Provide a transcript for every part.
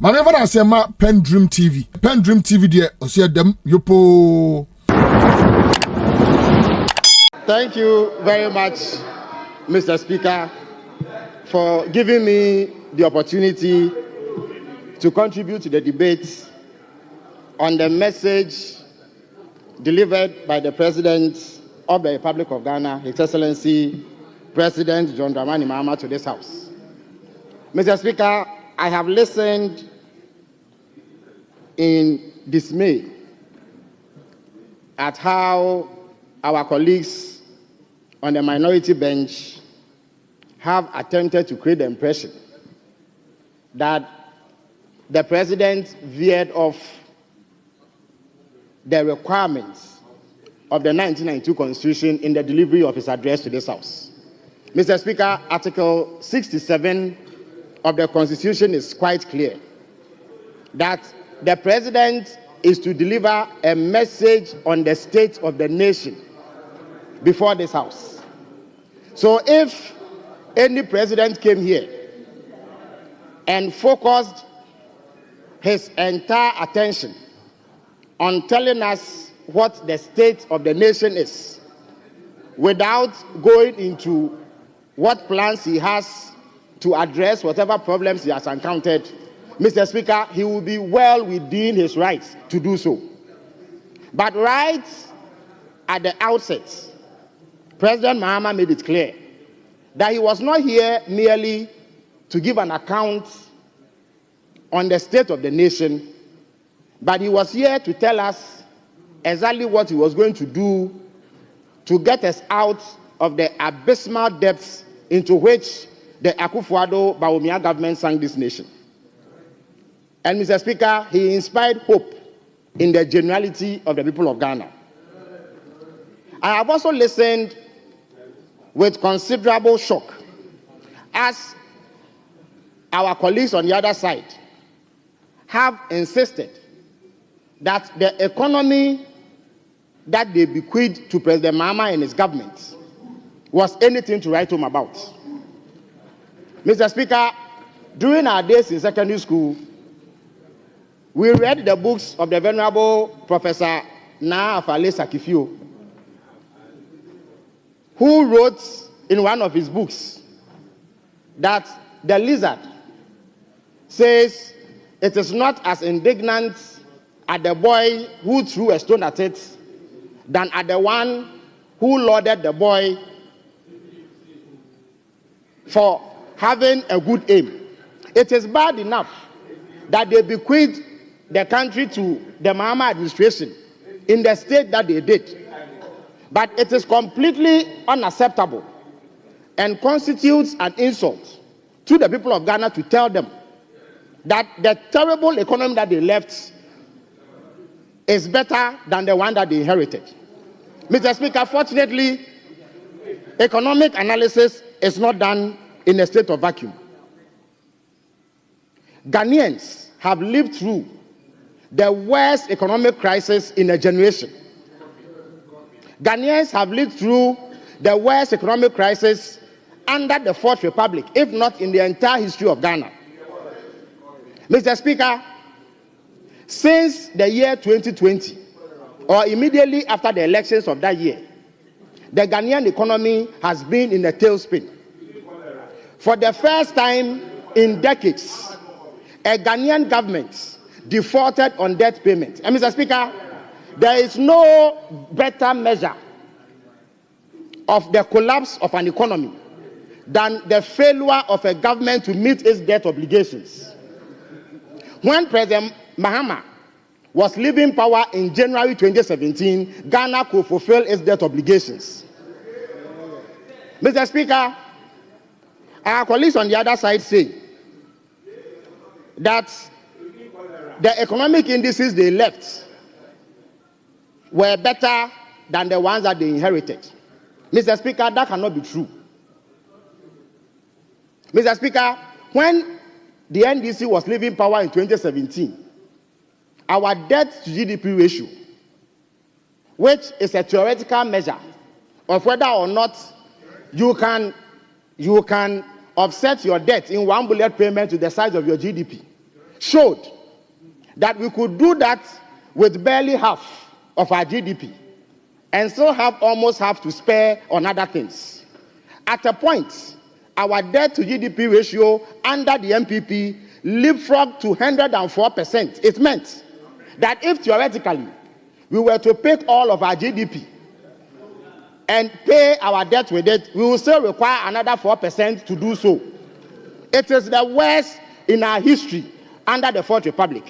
Manever I say ma PENDREAM TV. PENDREAM TV there osia dem yopo. Thank you very much, Mr. Speaker, for giving me the opportunity to contribute to the debate on the message delivered by the President of the Republic of Ghana, His Excellency President John Dramani Mahama, to this House. Mr. Speaker, I have listened in dismay at how our colleagues on the minority bench have attempted to create the impression that the President veered off the requirements of the 1992 Constitution in the delivery of his address to this House. Mr. Speaker, Article 67 of the Constitution is quite clear that the President is to deliver a message on the state of the nation before this House. So if any president came here and focused his entire attention on telling us what the state of the nation is, without going into what plans he has to address whatever problems he has encountered, Mr. Speaker, he will be well within his rights to do so. But right at the outset, President Mahama made it clear that he was not here merely to give an account on the state of the nation, but he was here to tell us exactly what he was going to do to get us out of the abysmal depths into which the Akufo-Addo-Bawumia government sank this nation. And Mr. Speaker, he inspired hope in the generality of the people of Ghana. I have also listened with considerable shock as our colleagues on the other side have insisted that the economy that they bequeathed to President Mahama and his government was anything to write home about. Mr. Speaker, during our days in secondary school, we read the books of the Venerable Professor Na Afale Sakifio, who wrote in one of his books that the lizard says it is not as indignant at the boy who threw a stone at it than at the one who lauded the boy for having a good aim. It is bad enough that they bequeathed the country to the Mahama administration in the state that they did. But it is completely unacceptable and constitutes an insult to the people of Ghana to tell them that the terrible economy that they left is better than the one that they inherited. Mr. Speaker, fortunately, economic analysis is not done in a state of vacuum. Ghanaians have lived through the worst economic crisis in a generation. Ghanaians have lived through the worst economic crisis under the Fourth Republic, if not in the entire history of Ghana. Mr. Speaker, since the year 2020, or immediately after the elections of that year, the Ghanaian economy has been in a tailspin. For the first time in decades, a Ghanaian government defaulted on debt payment. And Mr. Speaker, there is no better measure of the collapse of an economy than the failure of a government to meet its debt obligations. When President Mahama was leaving power in January 2017, Ghana could fulfill its debt obligations. Mr. Speaker, our colleagues on the other side say that the economic indices they left were better than the ones that they inherited. Mr. Speaker, that cannot be true. Mr. Speaker, when the NDC was leaving power in 2017, our debt to GDP ratio, which is a theoretical measure of whether or not you can offset your debt in one bullet payment to the size of your GDP, showed that we could do that with barely half of our GDP and still have almost half to spare on other things. At a point, our debt to GDP ratio under the MPP leapfrogged to 104%. It meant that if theoretically we were to pick all of our GDP and pay our debt with it, we will still require another 4% to do so. It is the worst in our history under the Fourth Republic.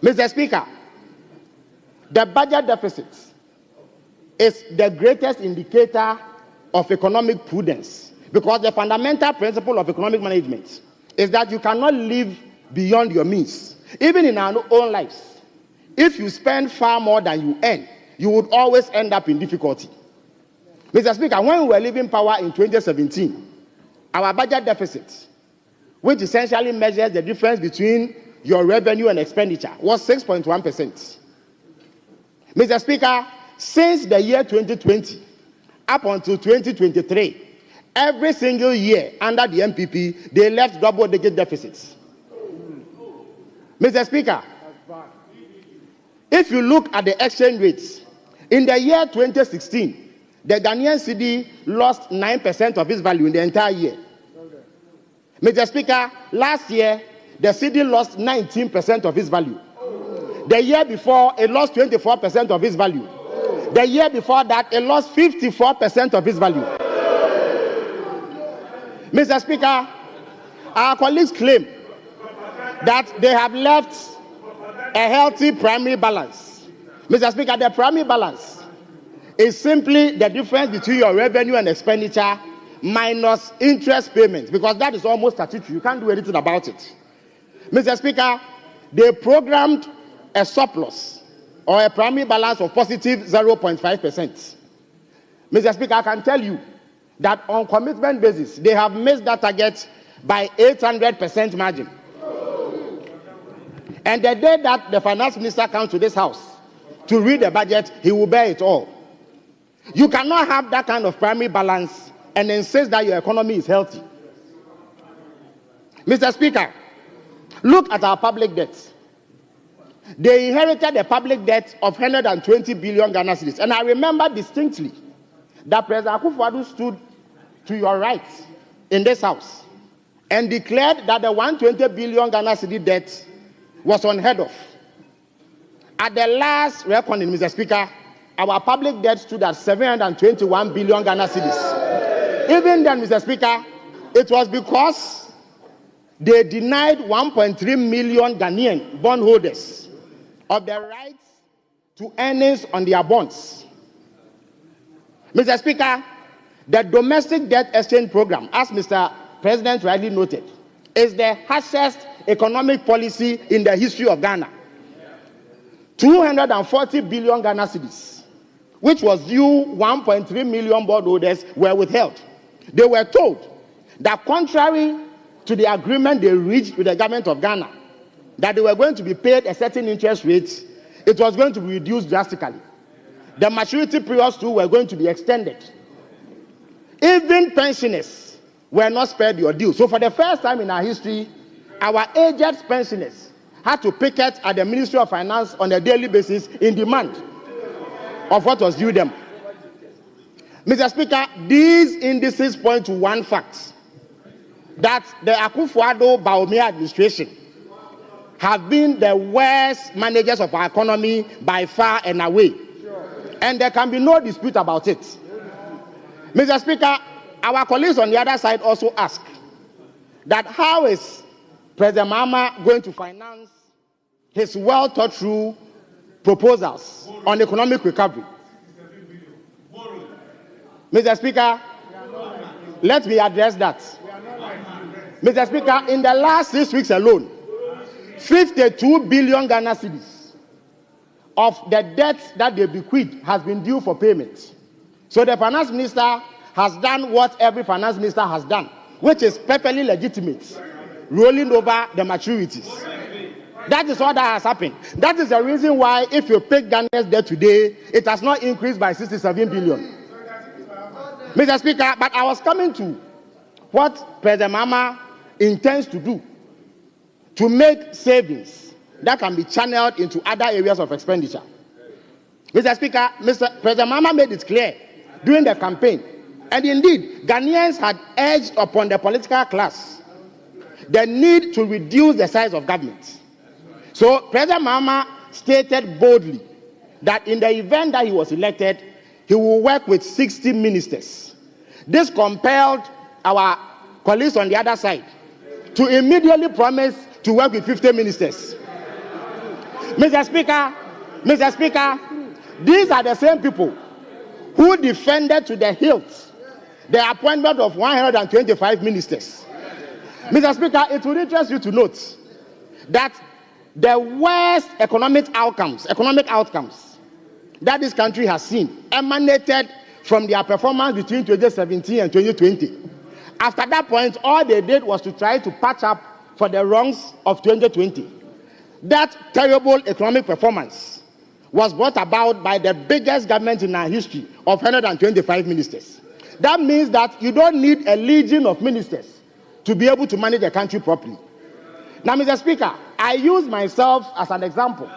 Mr. Speaker, the budget deficit is the greatest indicator of economic prudence, because the fundamental principle of economic management is that you cannot live beyond your means. Even in our own lives, if you spend far more than you earn, you would always end up in difficulty. Mr. Speaker, when we were leaving power in 2017, our budget deficit, which essentially measures the difference between your revenue and expenditure, was 6.1%. Mr. Speaker, since the year 2020 up until 2023, every single year under the MPP, they left double-digit deficits. Mr. Speaker, if you look at the exchange rates, in the year 2016, the Ghanaian cedi lost 9% of its value in the entire year. Mr. Speaker, last year, the cedi lost 19% of its value. The year before, it lost 24% of its value. The year before that, it lost 54% of its value. Mr. Speaker, our colleagues claim that they have left a healthy primary balance. Mr. Speaker, the primary balance is simply the difference between your revenue and expenditure minus interest payments, because that is almost statutory. You can't do anything about it. Mr. Speaker, they programmed a surplus or a primary balance of positive 0.5%. Mr. Speaker, I can tell you that on commitment basis, they have missed that target by 800% margin. And the day that the finance minister comes to this house to read the budget, he will bear it all. You cannot have that kind of primary balance and insist that your economy is healthy. Mr. Speaker, look at our public debt. They inherited a public debt of 120 billion Ghana cedis. And I remember distinctly that President Akufo-Addo stood to your right in this house and declared that the 120 billion Ghana cedi debt was unheard of. At the last reckoning, Mr. Speaker, our public debt stood at 721 billion Ghana cedis. Even then, Mr. Speaker, it was because they denied 1.3 million Ghanaian bondholders of the rights to earnings on their bonds. Mr. Speaker, the domestic debt exchange program, as Mr. President rightly noted, is the harshest economic policy in the history of Ghana. 240 billion Ghana cedis, which was due 1.3 million bondholders, were withheld. They were told that contrary to the agreement they reached with the government of Ghana, that they were going to be paid a certain interest rate, it was going to be reduced drastically. The maturity periods too were going to be extended. Even pensioners were not spared the ordeal. So for the first time in our history, our aged pensioners had to picket at the Ministry of Finance on a daily basis in demand of what was due them. Mr. Speaker, these indices point to one fact, that the Akufo-Addo-Bawumia administration have been the worst managers of our economy by far and away. And there can be no dispute about it. Mr. Speaker, our colleagues on the other side also ask that how is President Mahama going to finance his well-thought-through proposals on economic recovery? Mr. Speaker, let me address that. Mr. Speaker, in the last 6 weeks alone, 52 billion Ghana cedis of the debt that they bequeathed has been due for payment. So the finance minister has done what every finance minister has done, which is perfectly legitimate, rolling over the maturities. That is what has happened. That is the reason why, if you pick Ghana's debt today, it has not increased by 67 billion. Mr. Speaker, but I was coming to what President Mahama intends to do. to make savings that can be channeled into other areas of expenditure. Mr. Speaker, President Mahama made it clear during the campaign, and indeed, Ghanaians had urged upon the political class the need to reduce the size of government. So President Mahama stated boldly that in the event that he was elected, he will work with 60 ministers. This compelled our colleagues on the other side to immediately promise to work with 50 ministers. Mr. Speaker, these are the same people who defended to the hilt the appointment of 125 ministers. Mr. Speaker, it will interest you to note that the worst economic outcomes that this country has seen emanated from their performance between 2017 and 2020. After that point, all they did was to try to patch up for the wrongs of 2020. That terrible economic performance was brought about by the biggest government in our history of 125 ministers. That means that you don't need a legion of ministers to be able to manage the country properly. Now, Mr. Speaker, I use myself as an example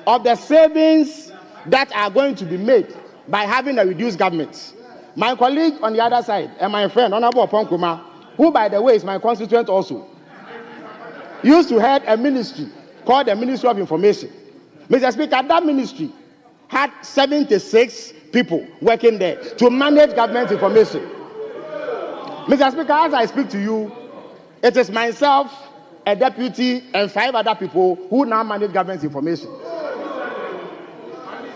of the savings that are going to be made by having a reduced government. My colleague on the other side, and my friend, Honorable Oponkuma, who, by the way, is my constituent also, used to head a ministry called the Ministry of Information. Mr. Speaker, that ministry had 76 people working there to manage government information. Mr. Speaker, as I speak to you, it is myself, a deputy, and 5 other people who now manage government information.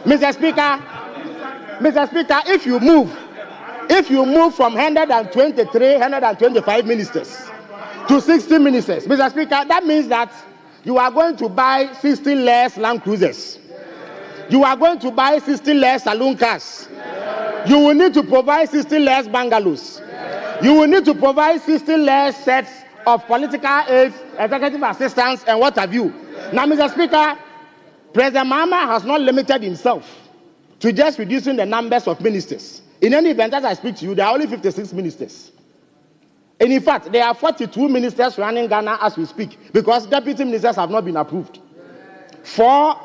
Mr. Speaker, if you move from 125 ministers to 60 ministers, Mr. Speaker, that means that you are going to buy 60 less Land Cruisers. You are going to buy 60 less saloon cars. You will need to provide 60 less bungalows. You will need to provide 60 less sets of political aides, executive assistants, and what have you. Now, Mr. Speaker, President Mahama has not limited himself to just reducing the numbers of ministers. In any event, as I speak to you, there are only 56 ministers. And in fact, there are 42 ministers running Ghana as we speak, because deputy ministers have not been approved. 4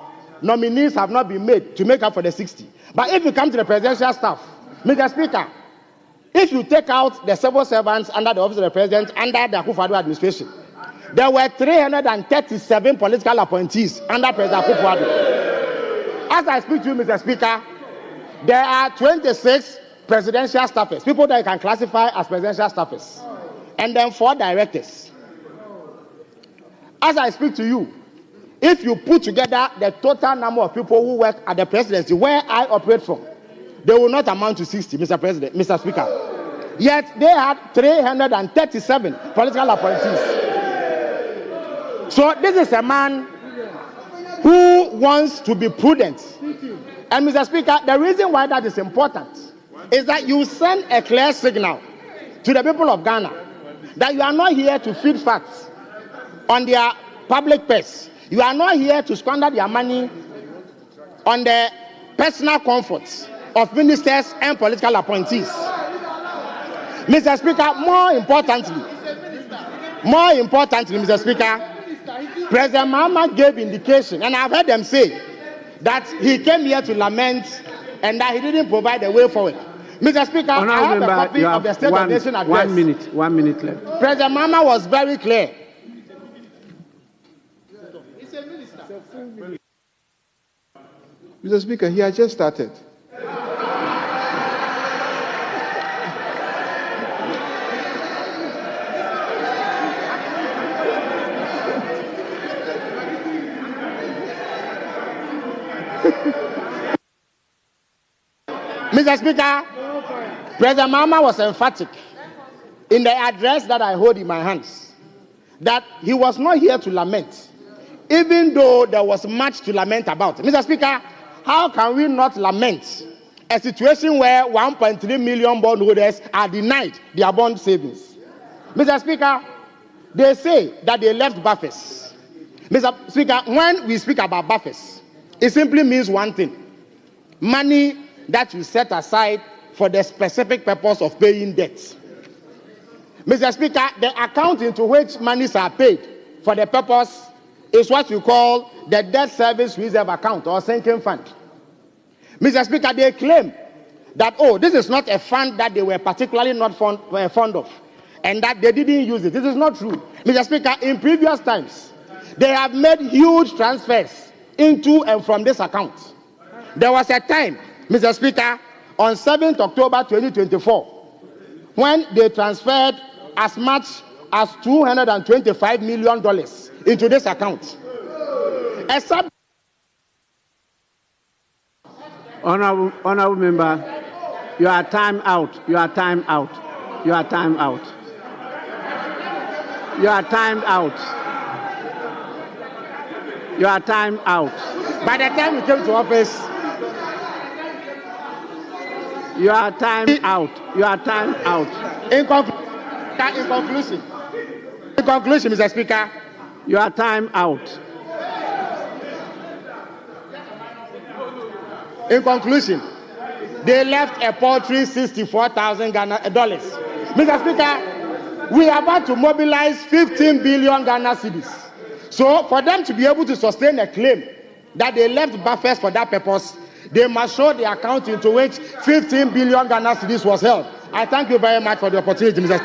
nominees have not been made to make up for the 60. But if you come to the presidential staff, Mr. Speaker, if you take out the civil servants under the office of the president, under the Akufo-Addo administration, there were 337 political appointees under President Akufo-Addo. As I speak to you, Mr. Speaker, there are 26 presidential staffers, people that you can classify as presidential staffers, and then 4 directors. As I speak to you, if you put together the total number of people who work at the presidency where I operate from, they will not amount to 60, Mr. Speaker. Yet they had 337 political appointees. So this is a man who wants to be prudent. And Mr. Speaker, the reason why that is important is that you send a clear signal to the people of Ghana that you are not here to feed facts on their public purse. You are not here to squander their money on the personal comforts of ministers and political appointees. Mr. Speaker, more importantly, Mr. Speaker, President Mahama gave indication, and I've heard them say that he came here to lament and that he didn't provide a way forward. Mr. Speaker, I have a copy of the State of the Nation address. 1 minute left. President Mahama was very clear. Mr. Speaker, he has just started. Mr. Speaker, President Mahama was emphatic in the address that I hold in my hands that he was not here to lament, even though there was much to lament about. Mr. Speaker, how can we not lament a situation where 1.3 million bondholders are denied their bond savings? Mr. Speaker, they say that they left buffers. Mr. Speaker, when we speak about buffers, it simply means one thing: money that you set aside for the specific purpose of paying debts. Mr. Speaker, the account into which monies are paid for the purpose is what we call the debt service reserve account or sinking fund. Mr. Speaker, they claim that, oh, this is not a fund that they were particularly not fond of and that they didn't use it. This is not true. Mr. Speaker, in previous times, they have made huge transfers into and from this account. There was a time, Mr. Speaker, on 7th October 2024, when they transferred as much as $225 million into this account. Honorable member, you are time out. You are time out. You are time out. You are timed out. You are timed out. By the time you came to office, you are timed out. You are timed out. In conclusion, Mr. Speaker, you are timed out. In conclusion, they left a paltry $64,000 Ghana. Mr. Speaker, we are about to mobilize 15 billion Ghana cedis. So, for them to be able to sustain a claim that they left buffers for that purpose, they must show the account into which 15 billion Ghana cedis was held. I thank you very much for the opportunity, Mr.